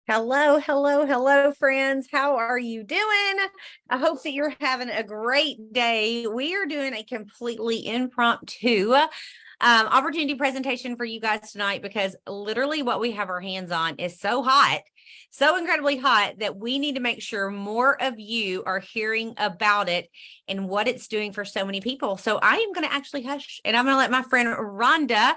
Hello, hello, hello, friends. How are you doing? I hope that you're having a great day. We are doing a completely impromptu opportunity presentation for you guys tonight because literally what we have our hands on is so hot, so incredibly hot that we need to make sure more of you are hearing about it and what it's doing for so many people. So I am going to actually hush and I'm going to let my friend Rhonda,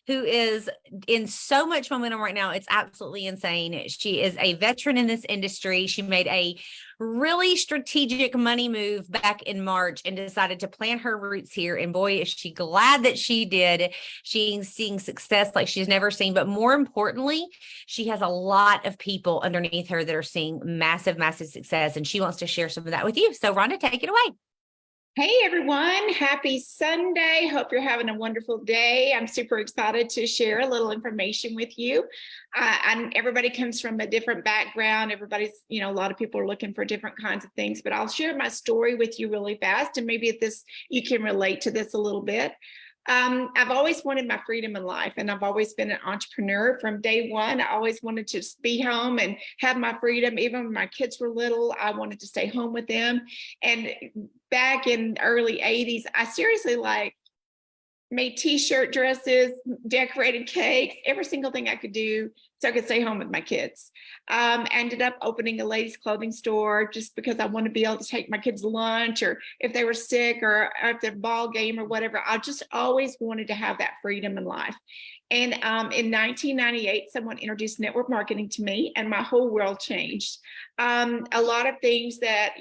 who is in so much momentum right now. It's absolutely insane. She is a veteran in this industry. She made a really strategic money move back in March and decided to plant her roots here. And boy, is she glad that she did. She's seeing success like she's never seen. But more importantly, she has a lot of people underneath her that are seeing massive, massive success. And she wants to share some of that with you. So, Rhonda, take it away. Hey everyone, happy Sunday. Hope you're having a wonderful day. I'm super excited to share a little information with you. And everybody comes from a different background. A lot of people are looking for different kinds of things, but I'll share my story with you really fast. And maybe at this, you can relate to this a little bit. I've always wanted my freedom in life, and I've always been an entrepreneur from day one. I always wanted to be home and have my freedom. Even when my kids were little, I wanted to stay home with them. And back in the early 80s, I seriously made t-shirt dresses, decorated cakes, every single thing I could do so I could stay home with my kids. Ended up opening a ladies' clothing store just because I wanted to be able to take my kids lunch, or if they were sick or at the ball game or whatever. I just always wanted to have that freedom in life. And in 1998, someone introduced network marketing to me, and my whole world changed. A lot of things that,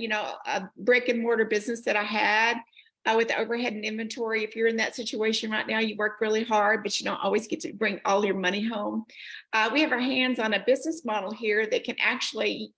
a brick and mortar business that I had, with overhead and inventory. If you're in that situation right now, you work really hard, but you don't always get to bring all your money home. We have our hands on a business model here that can actually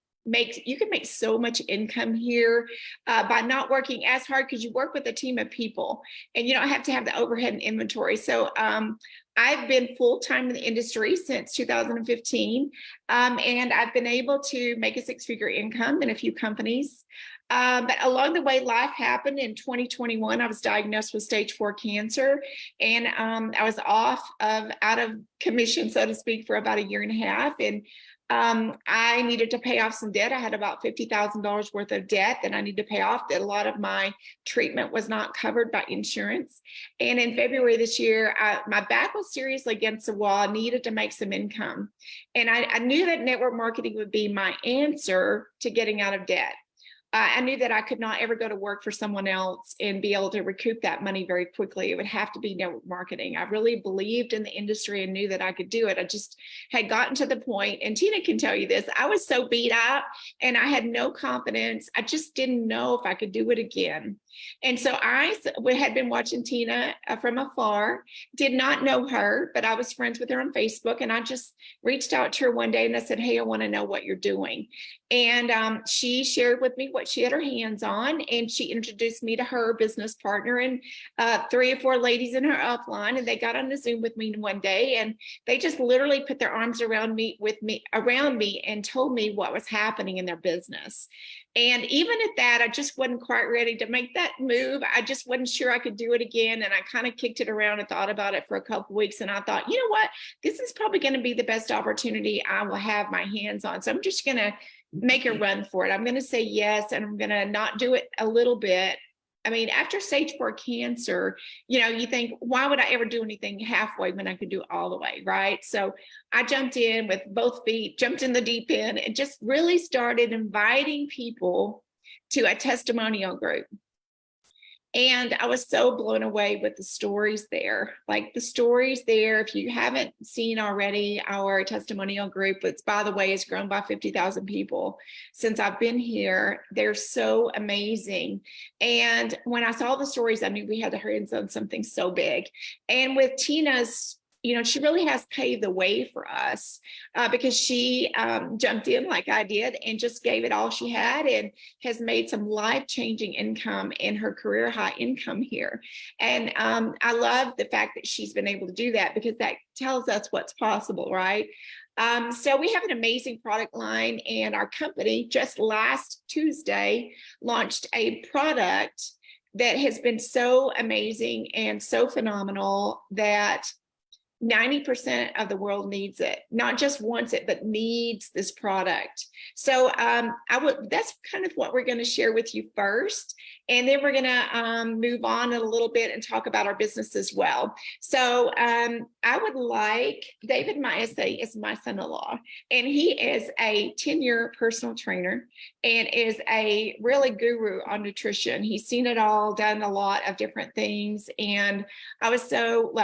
you can make so much income here by not working as hard, because you work with a team of people and you don't have to have the overhead and inventory. So I've been full-time in the industry since 2015, and I've been able to make a six-figure income in a few companies. But along the way, life happened. In 2021, I was diagnosed with stage 4 cancer, and I was out of commission, so to speak, for about a year and a half. And I needed to pay off some debt. I had about $50,000 worth of debt that I needed to pay off. That a lot of my treatment was not covered by insurance. And in February this year, my back was seriously against the wall. I needed to make some income. And I knew that network marketing would be my answer to getting out of debt. I knew that I could not ever go to work for someone else and be able to recoup that money very quickly. It would have to be network marketing. I really believed in the industry and knew that I could do it. I just had gotten to the point, and Tina can tell you this, I was so beat up and I had no confidence. I just didn't know if I could do it again. And so I had been watching Tina from afar, did not know her, but I was friends with her on Facebook. And I just reached out to her one day and I said, hey, I want to know what you're doing. And she shared with me what she had her hands on, and she introduced me to her business partner and 3 or 4 ladies in her upline. And they got on the Zoom with me one day, and they just literally put their arms around me and told me what was happening in their business. And even at that, I just wasn't quite ready to make that move. I just wasn't sure I could do it again. And I kind of kicked it around and thought about it for a couple of weeks. And I thought, you know what, this is probably going to be the best opportunity I will have my hands on. So I'm just going to make a run for it. I'm going to say yes, and I'm going to not do it a little bit. I mean, after stage 4 cancer, you think, why would I ever do anything halfway when I could do it all the way, right? So I jumped in with both feet, jumped in the deep end, and just really started inviting people to a testimonial group. And I was so blown away with the stories there. Like the stories there, if you haven't seen already, our testimonial group, which by the way has grown by 50,000 people since I've been here. They're so amazing. And when I saw the stories, I knew we had to hurry and on something so big. And with Tina's, she really has paved the way for us because she jumped in like I did and just gave it all she had, and has made some life-changing income in her career high income here. And I love the fact that she's been able to do that, because that tells us what's possible, right? So we have an amazing product line, and our company just last Tuesday launched a product that has been so amazing and so phenomenal that 90% of the world needs it, not just wants it, but needs this product. So that's kind of what we're going to share with you first. And then we're going to move on in a little bit and talk about our business as well. So I would like, David Maese is my son-in-law, and he is a 10-year personal trainer and is a really guru on nutrition. He's seen it all, done a lot of different things. And I was so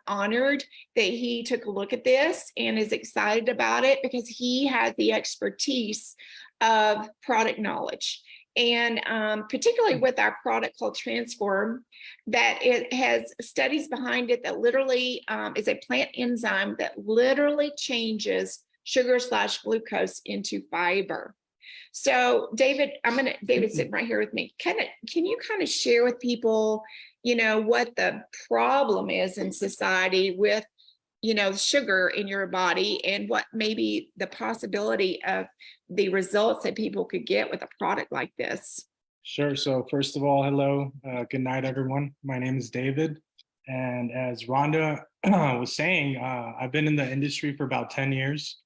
honored that he took a look at this and is excited about it because he has the expertise of product knowledge. And particularly with our product called Transform, that it has studies behind it that literally is a plant enzyme that literally changes sugar/glucose into fiber. So David's sitting right here with me. Can you kind of share with people, what the problem is in society with, sugar in your body and what maybe the possibility of the results that people could get with a product like this? Sure. So first of all, hello. Good night, everyone. My name is David. And as Rhonda was saying, I've been in the industry for about 10 years.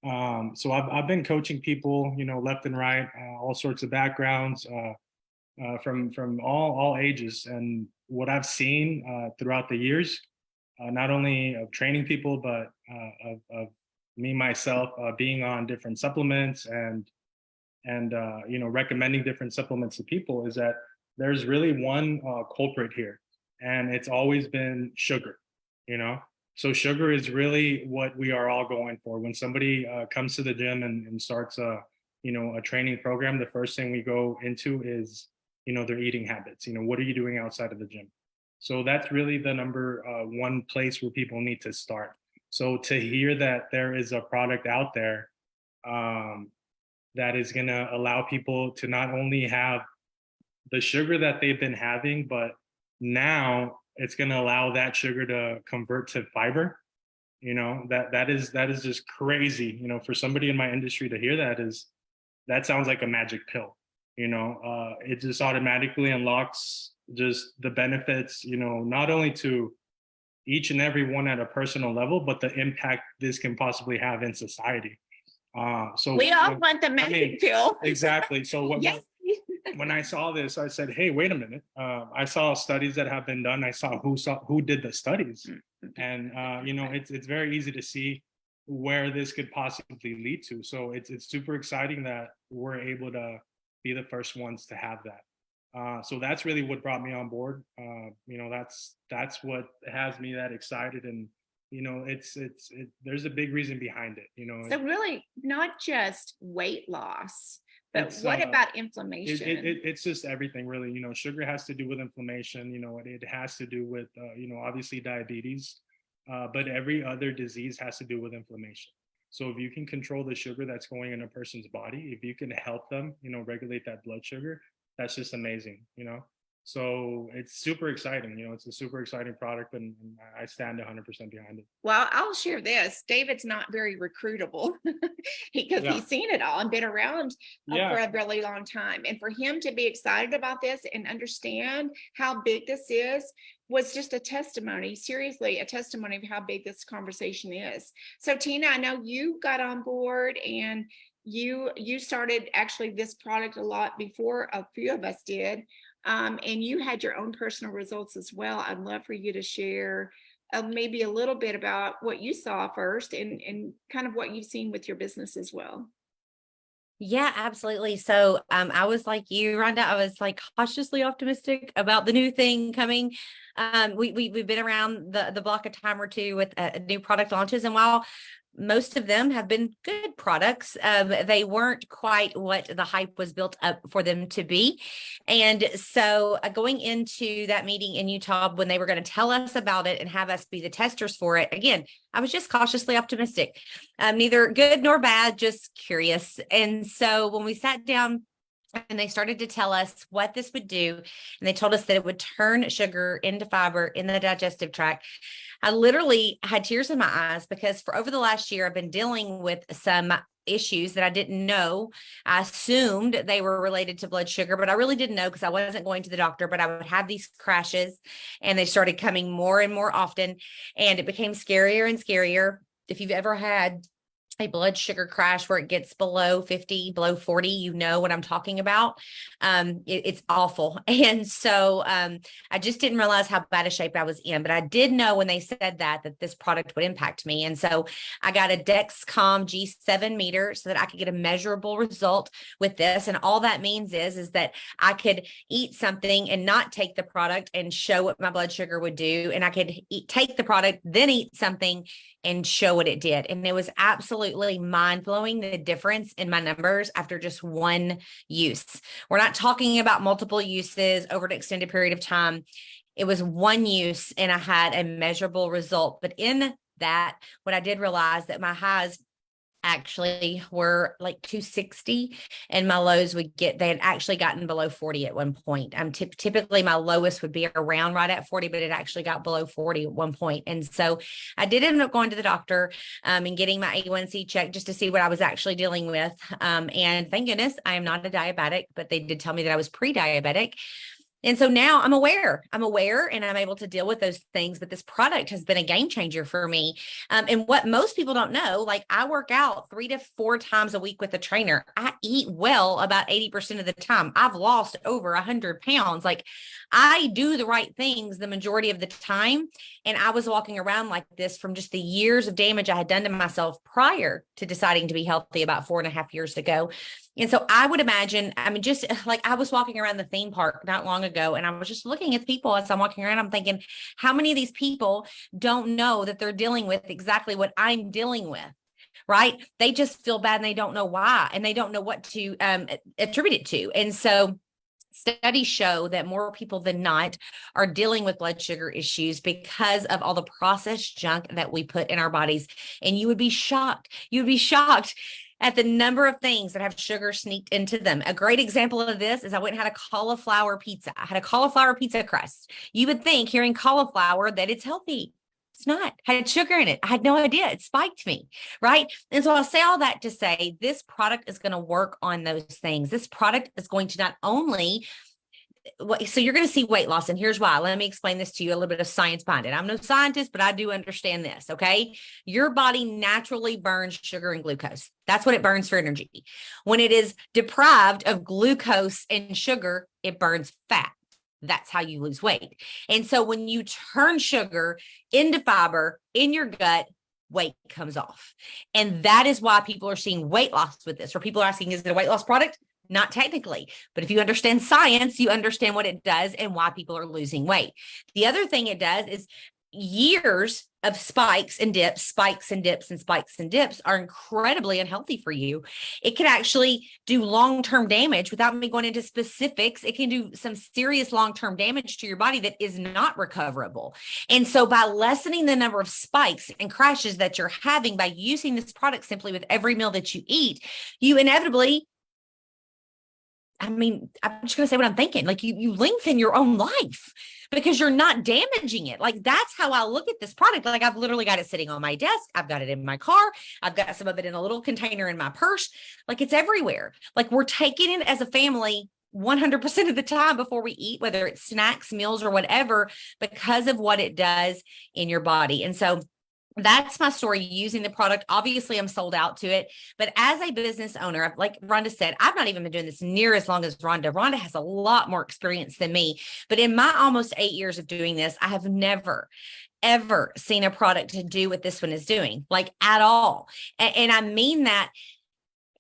So I've been coaching people, left and right, all sorts of backgrounds, from all ages. And what I've seen throughout the years, not only of training people, but of me myself being on different supplements and recommending different supplements to people, is that there's really one culprit here, and it's always been sugar. So sugar is really what we are all going for. When somebody comes to the gym and starts a training program, the first thing we go into is their eating habits. What are you doing outside of the gym? So that's really the number one place where people need to start. So to hear that there is a product out there that is going to allow people to not only have the sugar that they've been having, but now it's going to allow that sugar to convert to fiber. That is just crazy. For somebody in my industry to hear that sounds like a magic pill. It just automatically unlocks just the benefits, not only to each and every one at a personal level, but the impact this can possibly have in society. So we all want the magic pill. Exactly. So Yes. when I saw this, I said, hey, wait a minute. I saw studies that have been done. I saw who did the studies. And, it's very easy to see where this could possibly lead to. So it's super exciting that we're able to be the first ones to have that. So that's really what brought me on board. That's what has me that excited. And, there's a big reason behind it, So really not just weight loss, but what about inflammation? It's just everything, really. Sugar has to do with inflammation. It has to do with, obviously diabetes, but every other disease has to do with inflammation. So if you can control the sugar that's going in a person's body, if you can help them, regulate that blood sugar, that's just amazing, So it's super exciting. It's a super exciting product, and I stand 100% behind it. Well, I'll share this. David's not very recruitable because he's seen it all and been around for a really long time. And for him to be excited about this and understand how big this is was just a testimony, seriously, a testimony of how big this conversation is. So Tina, I know you got on board and you started actually this product a lot before a few of us did. And you had your own personal results as well. I'd love for you to share maybe a little bit about what you saw first and kind of what you've seen with your business as well. Yeah, absolutely. So I was like you, Rhonda, I was like cautiously optimistic about the new thing coming. We've been around the block a time or two with new product launches. And while most of them have been good products, they weren't quite what the hype was built up for them to be. And so going into that meeting in Utah, when they were going to tell us about it and have us be the testers for it, again, I was just cautiously optimistic, neither good nor bad, just curious. And so when we sat down And they started to tell us what this would do. And they told us that it would turn sugar into fiber in the digestive tract. I literally had tears in my eyes because for over the last year, I've been dealing with some issues that I didn't know. I assumed they were related to blood sugar, but I really didn't know because I wasn't going to the doctor, but I would have these crashes and they started coming more and more often. And it became scarier and scarier. If you've ever had a blood sugar crash where it gets below 50, below 40, you know what I'm talking about. It's awful. And so I just didn't realize how bad a shape I was in, but I did know when they said that this product would impact me. And so I got a Dexcom G7 meter so that I could get a measurable result with this. And all that means is that I could eat something and not take the product and show what my blood sugar would do. And I could take the product, then eat something and show what it did. And it was absolutely mind-blowing, the difference in my numbers after just one use. We're not talking about multiple uses over an extended period of time. It was one use and I had a measurable result. But in that, what I did realize that my highs actually were like 260 and my lows they had actually gotten below 40 at one point. Typically my lowest would be around right at 40, but it actually got below 40 at one point. And so I did end up going to the doctor and getting my A1C checked just to see what I was actually dealing with. And thank goodness I am not a diabetic, but they did tell me that I was pre-diabetic. And so now I'm aware and I'm able to deal with those things, but this product has been a game changer for me. And what most people don't know, like I work out 3 to 4 times a week with a trainer. I eat well about 80% of the time. I've lost over 100 pounds. Like I do the right things the majority of the time. And I was walking around like this from just the years of damage I had done to myself prior to deciding to be healthy about 4.5 years ago. And so I would imagine, just like I was walking around the theme park not long ago, and I was just looking at the people as I'm walking around, I'm thinking, how many of these people don't know that they're dealing with exactly what I'm dealing with, right? They just feel bad and they don't know why, and they don't know what to attribute it to. And so studies show that more people than not are dealing with blood sugar issues because of all the processed junk that we put in our bodies. And you would be shocked. At the number of things that have sugar sneaked into them. A great example of this is I went and had a cauliflower pizza. I had a cauliflower pizza crust. You would think hearing cauliflower that it's healthy. It's not. I had sugar in it. I had no idea. It spiked me, right? And so I'll say all that to say this product is going to work on those things. This product is going to not only so you're going to see weight loss. And here's why. Let me explain this to you, a little bit of science behind it. I'm no scientist, but I do understand this. Okay. Your body naturally burns sugar and glucose. That's what it burns for energy. When it is deprived of glucose and sugar, it burns fat. That's how you lose weight. And so when you turn sugar into fiber in your gut, weight comes off. And that is why people are seeing weight loss with this. Or people are asking, is it a weight loss product? Not technically, but if you understand science, you understand what it does and why people are losing weight. The other thing it does is years of spikes and dips are incredibly unhealthy for you. It can actually do long-term damage. Without me going into specifics, it can do some serious long-term damage to your body that is not recoverable. And so by lessening the number of spikes and crashes that you're having by using this product simply with every meal that you eat, you inevitably, I'm just going to say what I'm thinking. Like you lengthen your own life because you're not damaging it. Like that's how I look at this product. Like I've literally got it sitting on my desk. I've got it in my car. I've got some of it in a little container in my purse. Like it's everywhere. Like we're taking it as a family 100% of the time before we eat, whether it's snacks, meals, or whatever, because of what it does in your body. And so that's my story using the product. Obviously, I'm sold out to it. But as a business owner, like Rhonda said, I've not even been doing this near as long as Rhonda. Rhonda has a lot more experience than me. But in my almost 8 years of doing this, I have never, ever seen a product to do what this one is doing, like at all. And I mean that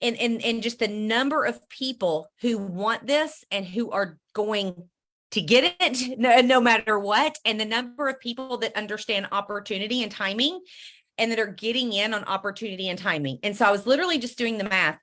in just the number of people who want this and who are going to get it no matter what. And the number of people that understand opportunity and timing and that are getting in on opportunity and timing. And so I was literally just doing the math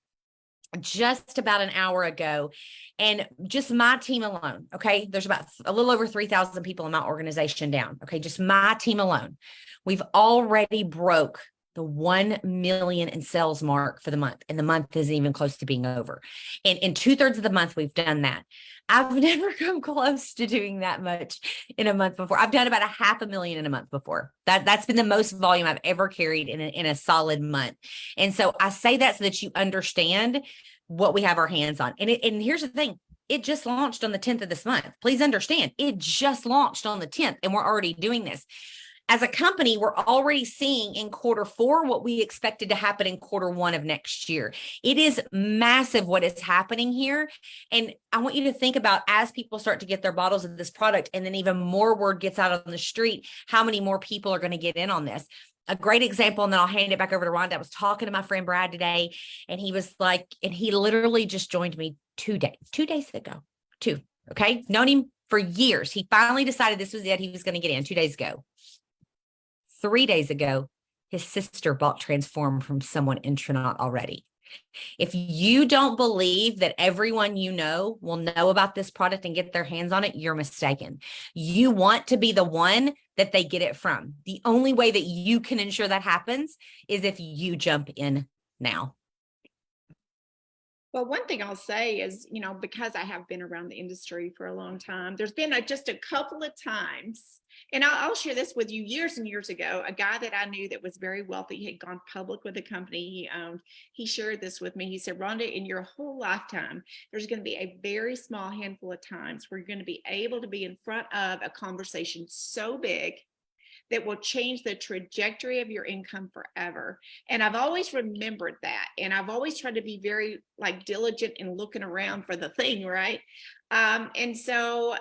just about an hour ago and just my team alone. Okay. There's about a little over 3,000 people in my organization down. Okay. Just my team alone. We've already broke the 1 million in sales mark for the month. And the month isn't even close to being over. And in 2/3 of the month, we've done that. I've never come close to doing that much in a month before. I've done about 500,000 in a month before. That's been the most volume I've ever carried in a solid month. And so I say that so that you understand what we have our hands on. And here's the thing. It just launched on the 10th of this month. Please understand, it just launched on the 10th, and we're already doing this. As a company, we're already seeing in Q4 what we expected to happen in Q1 of next year. It is massive what is happening here. And I want you to think about, as people start to get their bottles of this product, and then even more word gets out on the street, how many more people are going to get in on this. A great example, and then I'll hand it back over to Rhonda. I was talking to my friend Brad today, and he was like, and he literally just joined me 2 days ago. Okay. Known him for years. He finally decided this was it. He was going to get in 2 days ago. 3 days ago, his sister bought Transform from someone in Trinot already. If you don't believe that everyone you know will know about this product and get their hands on it, you're mistaken. You want to be the one that they get it from. The only way that you can ensure that happens is if you jump in now. Well, one thing I'll say is, because I have been around the industry for a long time, there's been just a couple of times, and I'll share this with you. Years and years ago, a guy that I knew that was very wealthy, he had gone public with a company he owned. He shared this with me. He said, Rhonda, in your whole lifetime, there's going to be a very small handful of times where you're going to be able to be in front of a conversation so big that will change the trajectory of your income forever. And I've always remembered that. And I've always tried to be very diligent in looking around for the thing, right? And so,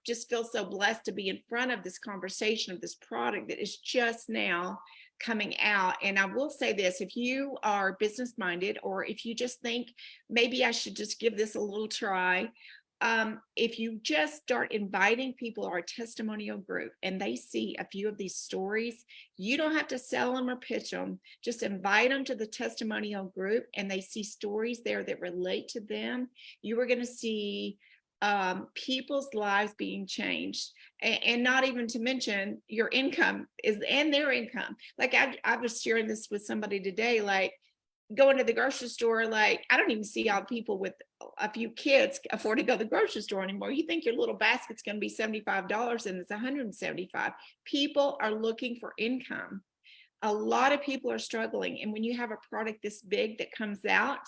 just feel so blessed to be in front of this conversation of this product that is just now coming out. And I will say this, if you are business minded, or if you just think maybe I should just give this a little try, if you just start inviting people to our testimonial group and they see a few of these stories, you don't have to sell them or pitch them. Just invite them to the testimonial group and they see stories there that relate to them. You are going to see people's lives being changed, and not even to mention your income and their income. I was sharing this with somebody today, going to the grocery store, I don't even see how people with a few kids afford to go to the grocery store anymore. You think your little basket's going to be $75 and it's $175. People are looking for income. A lot of people are struggling. And when you have a product this big that comes out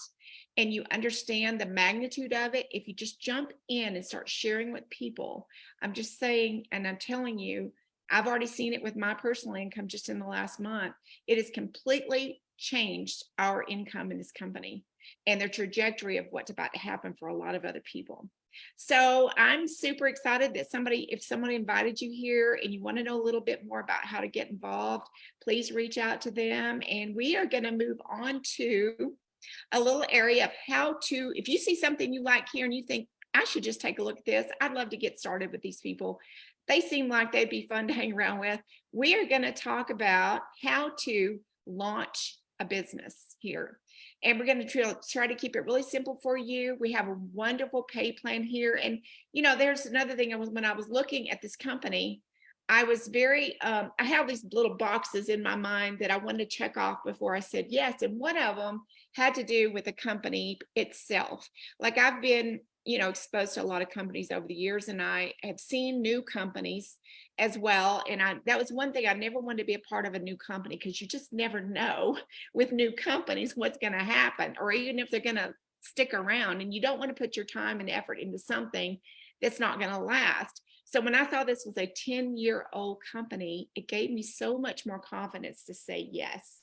and you understand the magnitude of it, if you just jump in and start sharing with people, I'm just saying, and I'm telling you, I've already seen it with my personal income just in the last month. It has completely changed our income in this company and the trajectory of what's about to happen for a lot of other people. So I'm super excited that if someone invited you here and you want to know a little bit more about how to get involved, please reach out to them. And we are going to move on to a little area of how to, if you see something you like here and you think, I should just take a look at this, I'd love to get started with these people. They seem like they'd be fun to hang around with. We are going to talk about how to launch a business here. And we're going to try to keep it really simple for you. We have a wonderful pay plan here. And, there's another thing. When I was looking at this company, I was I have these little boxes in my mind that I wanted to check off before I said yes. And one of them had to do with the company itself. I've been, exposed to a lot of companies over the years, and I have seen new companies as well. And that was one thing. I never wanted to be a part of a new company, because you just never know with new companies what's going to happen, or even if they're going to stick around. And you don't want to put your time and effort into something that's not going to last. So when I thought this was a 10-year-old company, it gave me so much more confidence to say yes.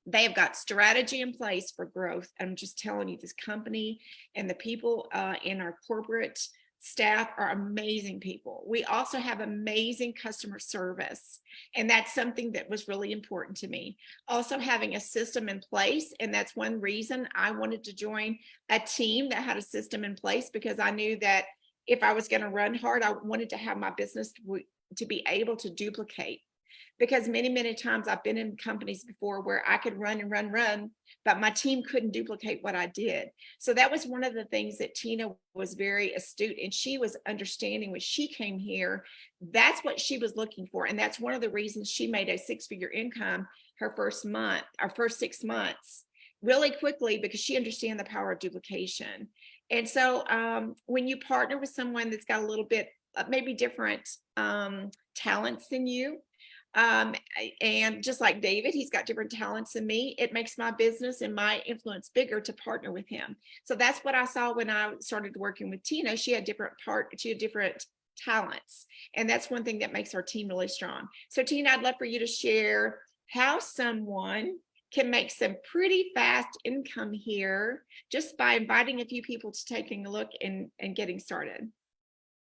They have got strategy in place for growth. I'm just telling you, this company and the people in our corporate staff are amazing people. We also have amazing customer service, and that's something that was really important to me. Also having a system in place, and that's one reason I wanted to join a team that had a system in place, because I knew that if I was going to run hard, I wanted to have my business to be able to duplicate. because many, many times I've been in companies before where I could run and run, but my team couldn't duplicate what I did. So that was one of the things that Tina was very astute, and she was understanding when she came here. That's what she was looking for. And that's one of the reasons she made a 6-figure income her first 6 months really quickly, because she understands the power of duplication. And so when you partner with someone that's got a little bit maybe different talents than you, and just like David, he's got different talents than me, it makes my business and my influence bigger to partner with him. So that's what I saw when I started working with Tina. She had different talents, and that's one thing that makes our team really strong. So Tina, I'd love for you to share how someone can make some pretty fast income here just by inviting a few people to taking a look and getting started.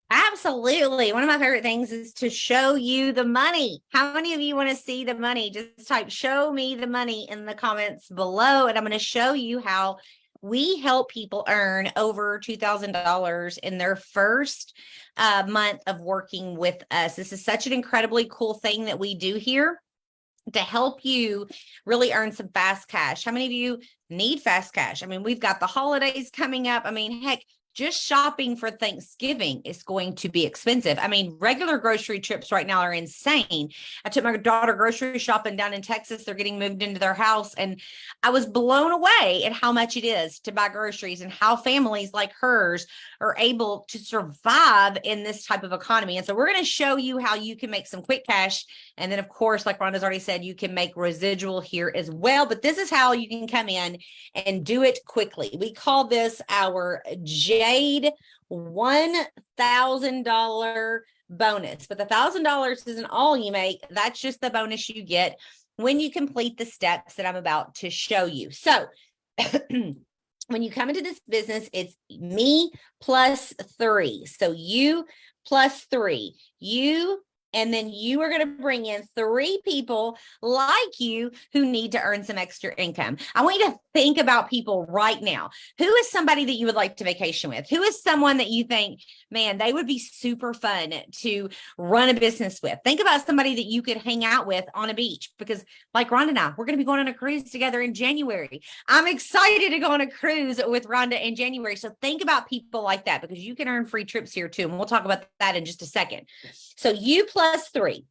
Absolutely. One of my favorite things is to show you the money. How many of you want to see the money? Just type "show me the money" in the comments below, and I'm going to show you how we help people earn over $2,000 in their first month of working with us. This is such an incredibly cool thing that we do here to help you really earn some fast cash. How many of you need fast cash? I mean, we've got the holidays coming up. I mean, heck, just shopping for Thanksgiving is going to be expensive. I mean, regular grocery trips right now are insane. I took my daughter grocery shopping down in Texas. They're getting moved into their house, and I was blown away at how much it is to buy groceries and how families like hers are able to survive in this type of economy. And so we're going to show you how you can make some quick cash. And then, of course, like Rhonda's already said, you can make residual here as well. But this is how you can come in and do it quickly. We call this our Jade $1,000 bonus. But the $1,000 isn't all you make. That's just the bonus you get when you complete the steps that I'm about to show you. So when you come into this business, it's me plus 3. So you plus 3. And then you are going to bring in 3 people like you who need to earn some extra income. I want you to think about people right now. Who is somebody that you would like to vacation with? Who is someone that you think, man, they would be super fun to run a business with? Think about somebody that you could hang out with on a beach, because like Rhonda and I, we're going to be going on a cruise together in January. I'm excited to go on a cruise with Rhonda in January. So think about people like that, because you can earn free trips here too. And we'll talk about that in just a second. So you plus 3.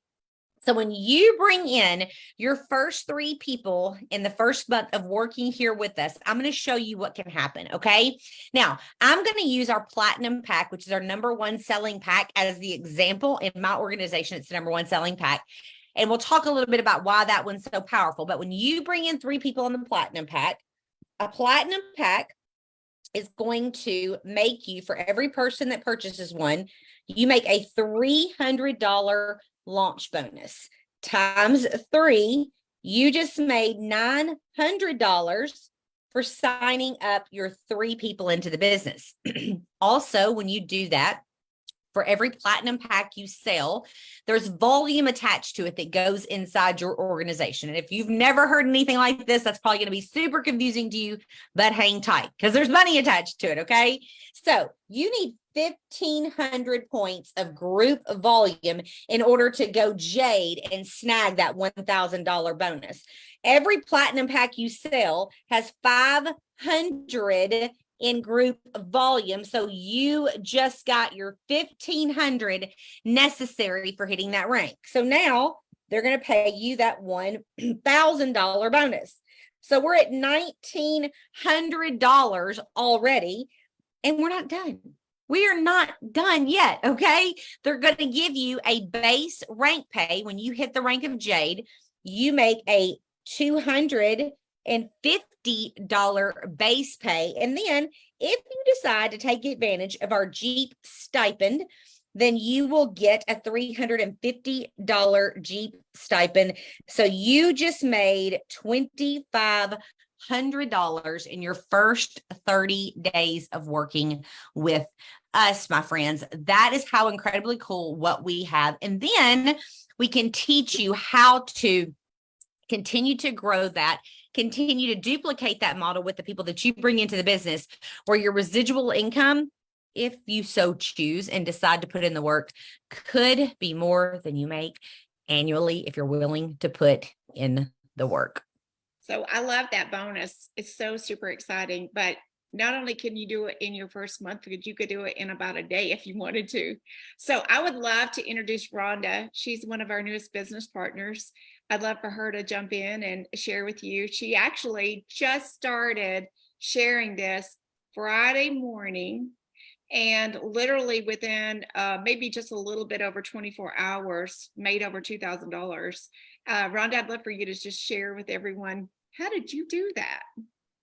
So when you bring in your first 3 people in the first month of working here with us, I'm going to show you what can happen. Okay. Now I'm going to use our platinum pack, which is our #1 selling pack, as the example. In my organization, it's the #1 selling pack. And we'll talk a little bit about why that one's so powerful. But when you bring in 3 people on the platinum pack, a platinum pack is going to make you, for every person that purchases one, you make a $300 launch bonus times 3. You just made $900 for signing up your 3 people into the business. Also, when you do that, for every platinum pack you sell, there's volume attached to it that goes inside your organization. And if you've never heard anything like this, that's probably going to be super confusing to you, but hang tight because there's money attached to it. Okay. So you need 1,500 points of group volume in order to go Jade and snag that $1,000 bonus. Every platinum pack you sell has 500 in group volume. So you just got your 1,500 necessary for hitting that rank. So now they're going to pay you that $1,000 bonus. So we're at $1,900 already, and we're not done. We are not done yet. Okay. They're going to give you a base rank pay. When you hit the rank of Jade, you make a $250 base pay. And then if you decide to take advantage of our Jeep stipend, then you will get a $350 Jeep stipend. So you just made $2,500 in your first 30 days of working with us, my friends. That is how incredibly cool what we have. And then we can teach you how to continue to grow that, continue to duplicate that model with the people that you bring into the business, where your residual income, if you so choose and decide to put in the work, could be more than you make annually if you're willing to put in the work. So I love that bonus. It's so super exciting. But not only can you do it in your first month, but you could do it in about a day if you wanted to. So I would love to introduce Rhonda. She's one of our newest business partners. I'd love for her to jump in and share with you. She actually just started sharing this Friday morning, and literally within maybe just a little bit over 24 hours, made over $2,000. Rhonda, I'd love for you to just share with everyone, how did you do that?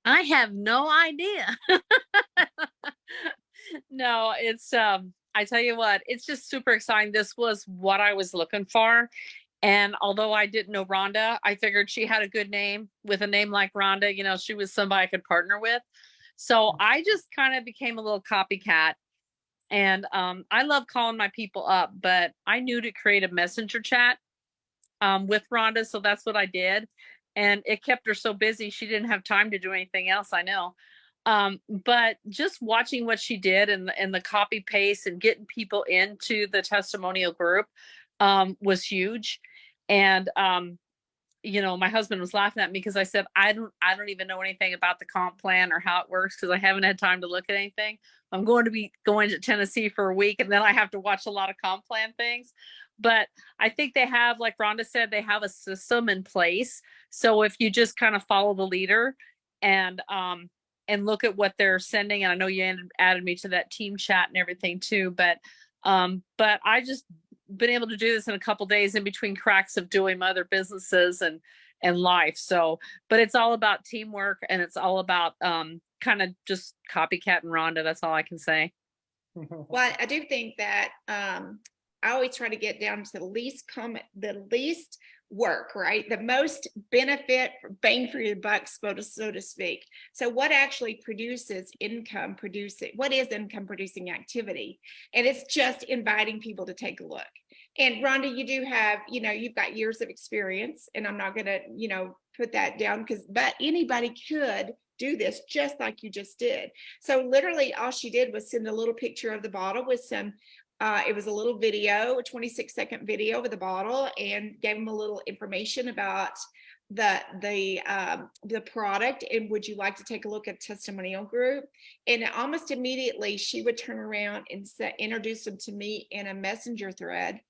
I have no idea. No, it's I tell you what, it's just super exciting. This was what I was looking for. And although I didn't know Rhonda, I figured she had a good name. With a name like Rhonda, you know, she was somebody I could partner with. So I just kind of became a little copycat. And I love calling my people up, but I knew to create a messenger chat with Rhonda. So that's what I did. And it kept her so busy, she didn't have time to do anything else, I know. But just watching what she did and the copy paste and getting people into the testimonial group was huge. And you know, my husband was laughing at me because I said, I don't even know anything about the comp plan or how it works because I haven't had time to look at anything. I'm going to be going to Tennessee for a week and then I have to watch a lot of comp plan things. But I think they have, like Rhonda said, they have a system in place. So if you just kind of follow the leader and look at what they're sending, and I know you added me to that team chat and everything too, but I just been able to do this in a couple days in between cracks of doing my other businesses and life. So, but it's all about teamwork and it's all about kind of just copycat and Rhonda. That's all I can say. Well, I do think that I always try to get down to the least work, right? The most benefit, bang for your buck, so to speak. So what actually produces income producing, what is income producing activity? And it's just inviting people to take a look. And Rhonda, you do have, you know, you've got years of experience, and I'm not going to, you know, put that down but anybody could do this just like you just did. So literally all she did was send a little picture of the bottle with some it was a little video, a 26-second video of the bottle, and gave them a little information about the product. And would you like to take a look at testimonial group? And almost immediately she would turn around and introduce them to me in a messenger thread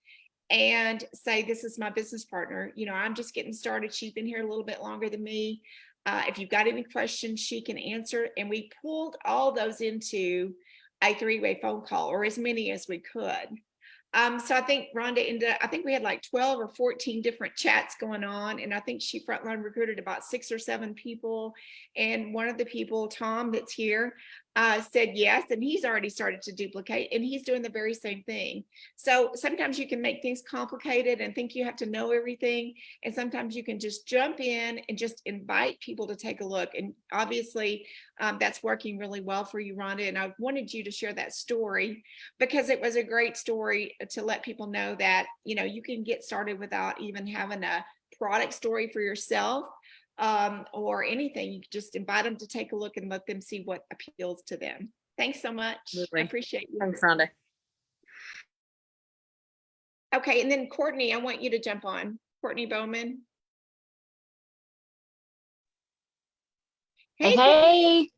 and say, this is my business partner. You know, I'm just getting started. She's been here a little bit longer than me. If you've got any questions, she can answer. And we pulled all those into a 3-way phone call, or as many as we could. So I think Rhonda I think we had like 12 or 14 different chats going on. And I think she frontline recruited about 6 or 7 people. And one of the people, Tom, that's here, said yes. And he's already started to duplicate, and he's doing the very same thing. So sometimes you can make things complicated and think you have to know everything. And sometimes you can just jump in and just invite people to take a look. And obviously that's working really well for you, Rhonda. And I wanted you to share that story because it was a great story to let people know that, you know, you can get started without even having a product story for yourself or anything. You just invite them to take a look and let them see what appeals to them. Thanks so much. Absolutely. I appreciate you. Thanks, Rhonda. Okay, and then Courtney, I want you to jump on. Courtney Bowman. Hey.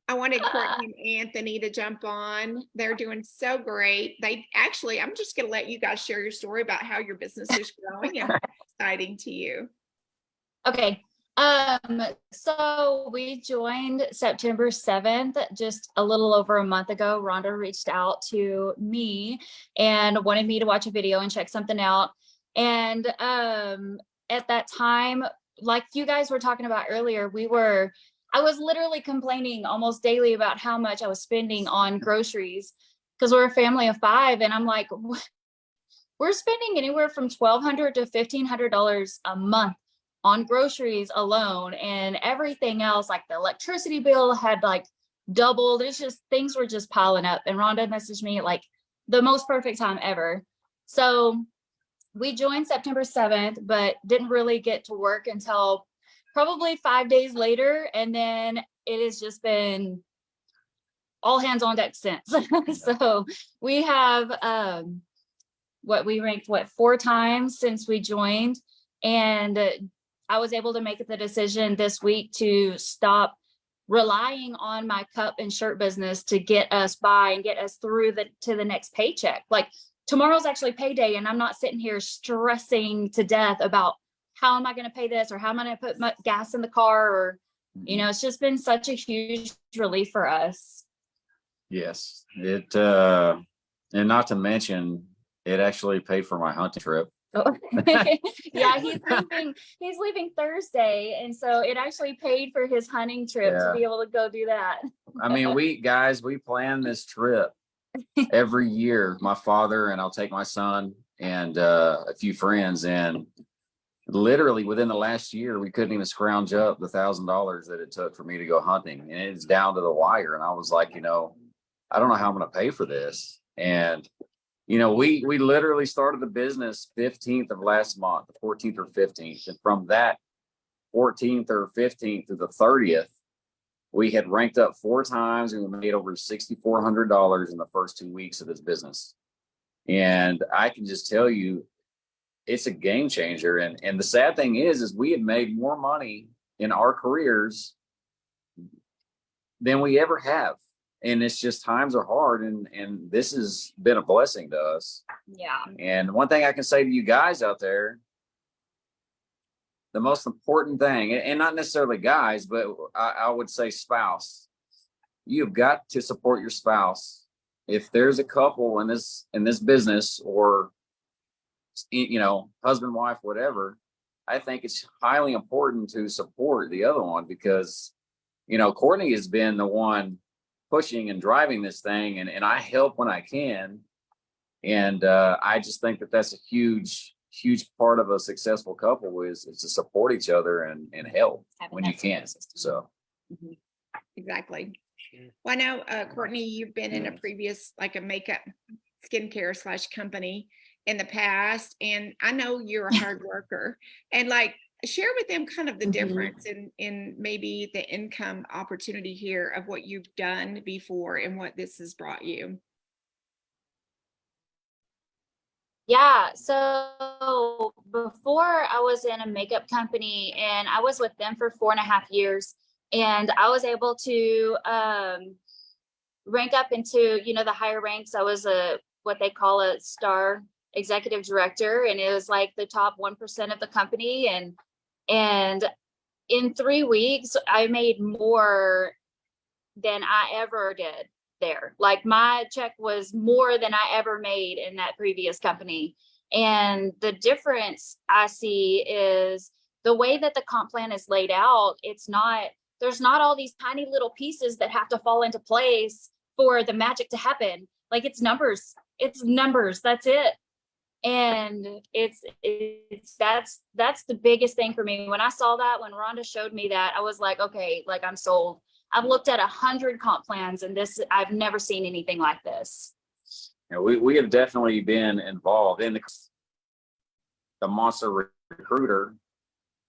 I wanted Courtney and Anthony to jump on. They're doing so great. They actually, I'm just going to let you guys share your story about how your business is growing and exciting to you. Okay. So we joined September 7th, just a little over a month ago. Rhonda reached out to me and wanted me to watch a video and check something out. And at that time, like you guys were talking about earlier, I was literally complaining almost daily about how much I was spending on groceries because we're a family of 5. And I'm like, we're spending anywhere from $1,200 to $1,500 a month on groceries alone, and everything else, like the electricity bill had like doubled. It's just, things were just piling up. And Rhonda messaged me like the most perfect time ever. So we joined September 7th, but didn't really get to work until probably 5 days later. And then it has just been all hands on deck since. So we have we ranked 4 times since we joined. And I was able to make the decision this week to stop relying on my cup and shirt business to get us by and get us through to the next paycheck. Like tomorrow's actually payday, and I'm not sitting here stressing to death about how am I going to pay this, or how am I going to put my gas in the car, or, you know, it's just been such a huge relief for us. Yes, it and not to mention, it actually paid for my hunting trip. Oh. Yeah, he's leaving Thursday, and so it actually paid for his hunting trip to be able to go do that. I mean, we plan this trip every year. My father and I'll take my son and a few friends, and literally within the last year, we couldn't even scrounge up the $1,000 that it took for me to go hunting, and it's down to the wire. And I was like, you know, I don't know how I'm going to pay for this. And you know, we literally started the business 15th of last month, the 14th or 15th. And from that 14th or 15th to the 30th, we had ranked up 4 times, and we made over $6,400 in the first 2 weeks of this business. And I can just tell you, it's a game changer. And the sad thing is we had made more money in our careers than we ever have. And it's just times are hard, and this has been a blessing to us. Yeah. And one thing I can say to you guys out there, the most important thing, and not necessarily guys, but I would say spouse, you've got to support your spouse. If there's a couple in this business, or, you know, husband, wife, whatever, I think it's highly important to support the other one, because, you know, Courtney has been the one pushing and driving this thing, and I help when I can. And I just think that that's a huge part of a successful couple is to support each other and help when you can. So Exactly. Well, I know, Courtney, you've been in a previous, like a makeup skincare / company in the past, and I know you're a hard worker, and like, share with them kind of the difference in maybe the income opportunity here of what you've done before and what this has brought you. Yeah, so before I was in a makeup company, and I was with them for 4.5 years, and I was able to rank up into, you know, the higher ranks. I was what they call a star executive director, and it was like the top 1% of the company. And in 3 weeks, I made more than I ever did there. Like my check was more than I ever made in that previous company. And the difference I see is the way that the comp plan is laid out. There's not all these tiny little pieces that have to fall into place for the magic to happen. Like it's numbers, that's it. And that's the biggest thing for me. When I saw that, when Rhonda showed me that, I was like, okay, like I'm sold. I've looked at 100 comp plans, and I've never seen anything like this. you know, we have definitely been involved in the monster recruiter,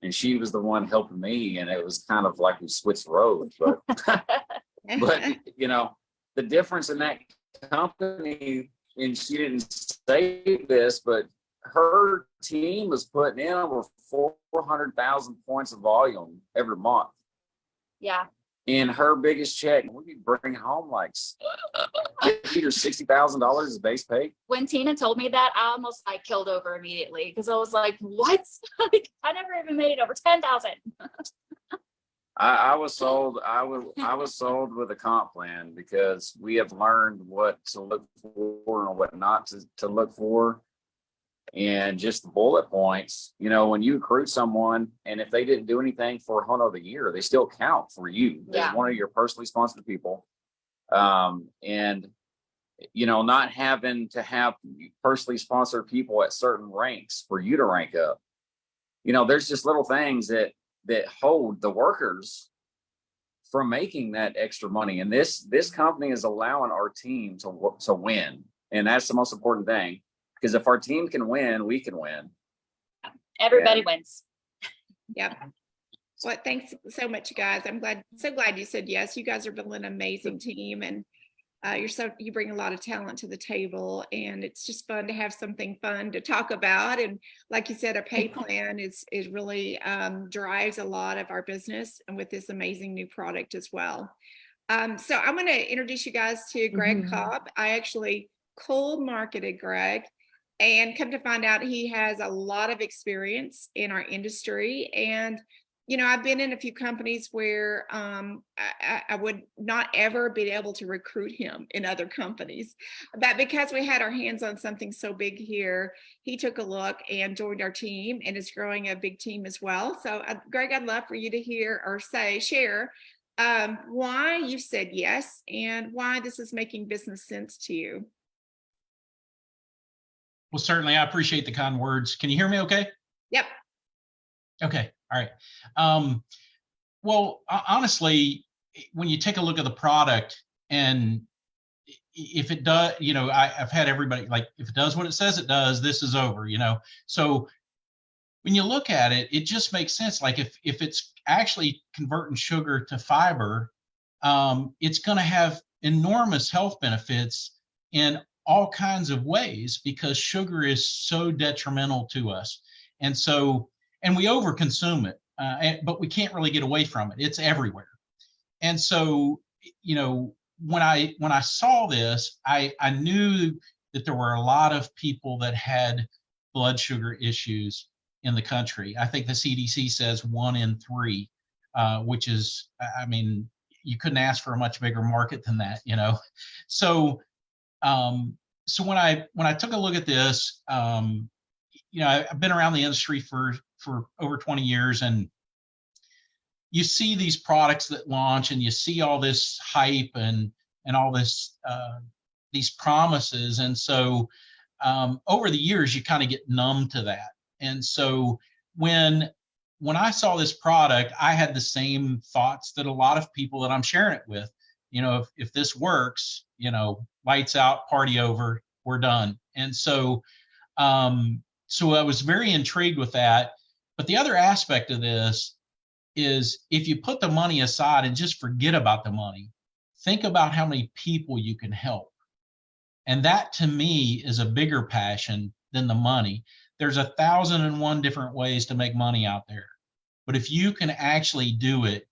and she was the one helping me, and it was kind of like we switched roads. But but you know, the difference in that company, and she didn't say this, but her team was putting in over 400,000 points of volume every month. Yeah. And her biggest check, we'd be bringing home like $50,000 or $60,000 as base pay. When Tina told me that, I almost like killed over immediately, because I was like, what? Like, I never even made it over 10,000. I was sold. I was sold with a comp plan, because we have learned what to look for and what not to look for. And just the bullet points, you know, when you recruit someone, and if they didn't do anything for hunt of the year, they still count for you as one of your personally sponsored people. And, you know, not having to have personally sponsored people at certain ranks for you to rank up. You know, there's just little things that hold the workers from making that extra money. And this company is allowing our team to win. And that's the most important thing, because if our team can win, we can win. Everybody wins. Yep. Well, thanks so much, guys. I'm so glad you said yes. You guys are building an amazing team, and You bring a lot of talent to the table, and it's just fun to have something fun to talk about. And like you said, a pay plan is really drives a lot of our business, and with this amazing new product as well. So I'm going to introduce you guys to Greg Cobb. I actually cold marketed Greg, and come to find out he has a lot of experience in our industry. And you know, I've been in a few companies where I would not ever be able to recruit him in other companies. But because we had our hands on something so big here, he took a look and joined our team, and is growing a big team as well. So Greg, I'd love for you to hear or share why you said yes and why this is making business sense to you. Well, certainly, I appreciate the kind words. Can you hear me okay? Yep. Okay. All right. Well, honestly, when you take a look at the product, and if it does, you know, I've had everybody like, if it does what it says it does, this is over, you know. So when you look at it, it just makes sense. Like if it's actually converting sugar to fiber, it's going to have enormous health benefits in all kinds of ways, because sugar is so detrimental to us. And so, and we overconsume it, but we can't really get away from it. It's everywhere. And so, you know, when I saw this, I knew that there were a lot of people that had blood sugar issues in the country. I think the CDC says 1 in 3, which is, I mean, you couldn't ask for a much bigger market than that, you know. So, so when I took a look at this, you know, I've been around the industry for over 20 years, and you see these products that launch, and you see all this hype and all this these promises, and so over the years you kind of get numb to that. And so when I saw this product, I had the same thoughts that a lot of people that I'm sharing it with. You know, if this works, you know, lights out, party over, we're done. And so so I was very intrigued with that. But the other aspect of this is, if you put the money aside and just forget about the money, think about how many people you can help. And that, to me, is a bigger passion than the money. There's 1,001 different ways to make money out there. But if you can actually do it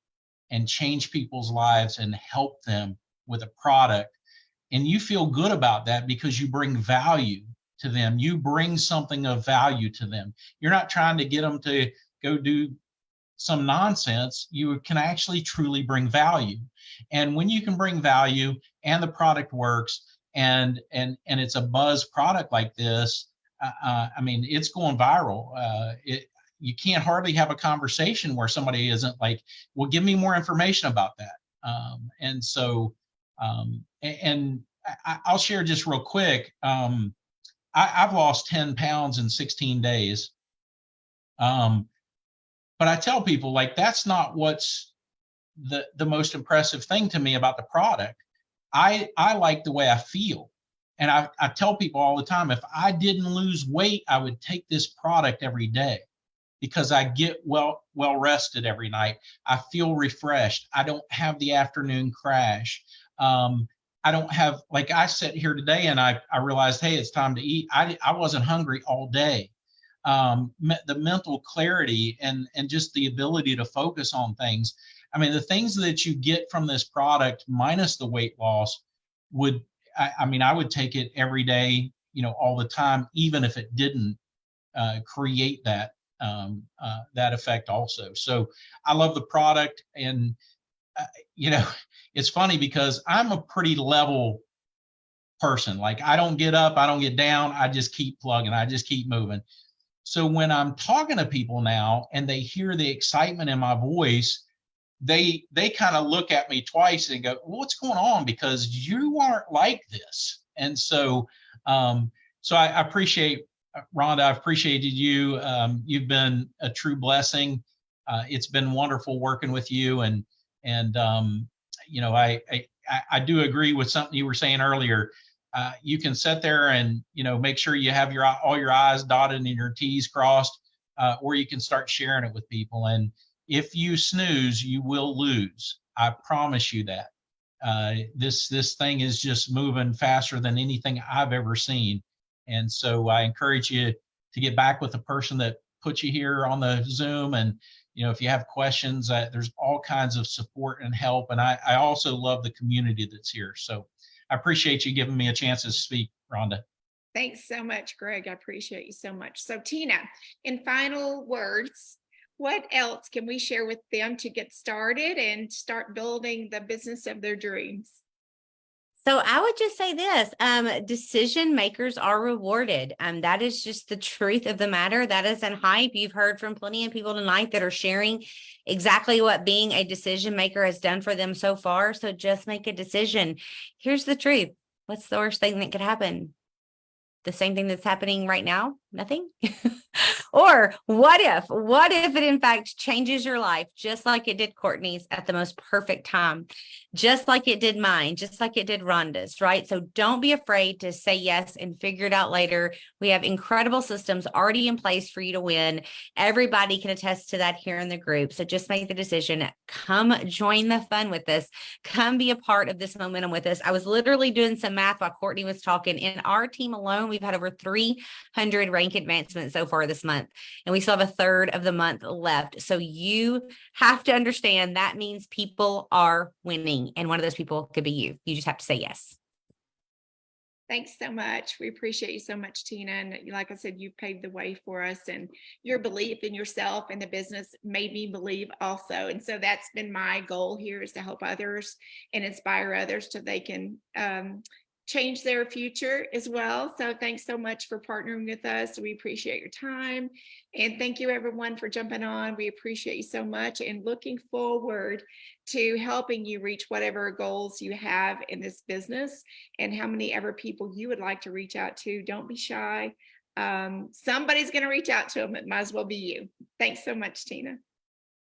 and change people's lives and help them with a product, and you feel good about that because you bring value to them, you bring something of value to them. You're not trying to get them to go do some nonsense. You can actually truly bring value. And when you can bring value and the product works, and it's a buzz product like this, I mean, it's going viral. You can't hardly have a conversation where somebody isn't like, well, give me more information about that. And so, and I'll share just real quick. I've lost 10 pounds in 16 days. But I tell people, like, that's not what's the most impressive thing to me about the product. I like the way I feel. And I tell people all the time, if I didn't lose weight, I would take this product every day, because I get well rested every night. I feel refreshed. I don't have the afternoon crash. I don't have, like, I sit here today and I realized, hey, it's time to eat. I wasn't hungry all day. The mental clarity and just the ability to focus on things. I mean, the things that you get from this product minus the weight loss I would take it every day, you know, all the time, even if it didn't create that effect also. So I love the product. And, you know, it's funny because I'm a pretty level person. Like, I don't get up, I don't get down. I just keep plugging. I just keep moving. So when I'm talking to people now and they hear the excitement in my voice, they kind of look at me twice and go, well, what's going on? Because you aren't like this. And so, so I appreciate, Rhonda, I've appreciated you. You've been a true blessing. It's been wonderful working with you. And you know, I do agree with something you were saying earlier. You can sit there and, you know, make sure you have all your I's dotted and your T's crossed, or you can start sharing it with people. And if you snooze, you will lose. I promise you that. This thing is just moving faster than anything I've ever seen. And so I encourage you to get back with the person that put you here on the Zoom. And, if you have questions, there's all kinds of support and help. And I also love the community that's here. So I appreciate you giving me a chance to speak, Rhonda. Thanks so much, Greg. I appreciate you so much. So Tina, in final words, what else can we share with them to get started and start building the business of their dreams? So I would just say this, decision makers are rewarded. That is just the truth of the matter. That isn't hype. You've heard from plenty of people tonight that are sharing exactly what being a decision maker has done for them so far. So just make a decision. Here's the truth. What's the worst thing that could happen? The same thing that's happening right now? Nothing? Or what if it in fact changes your life, just like it did Courtney's at the most perfect time, just like it did mine, just like it did Rhonda's, right? So don't be afraid to say yes and figure it out later. We have incredible systems already in place for you to win. Everybody can attest to that here in the group. So just make the decision. Come join the fun with us. Come be a part of this momentum with us. I was literally doing some math while Courtney was talking. In our team alone, we've had over 300 rank advancements so far this month, and we still have a third of the month left. So you have to understand that means people are winning, and one of those people could be you. You just have to say yes. Thanks so much. We appreciate you so much, Tina. And like I said, you paved the way for us, and your belief in yourself and the business made me believe also. And so that's been my goal here, is to help others and inspire others so they can change their future as well. So thanks so much for partnering with us. We appreciate your time. And thank you everyone for jumping on. We appreciate you so much, and looking forward to helping you reach whatever goals you have in this business, and how many ever people you would like to reach out to. Don't be shy. Somebody's going to reach out to them. It might as well be you. Thanks so much, Tina.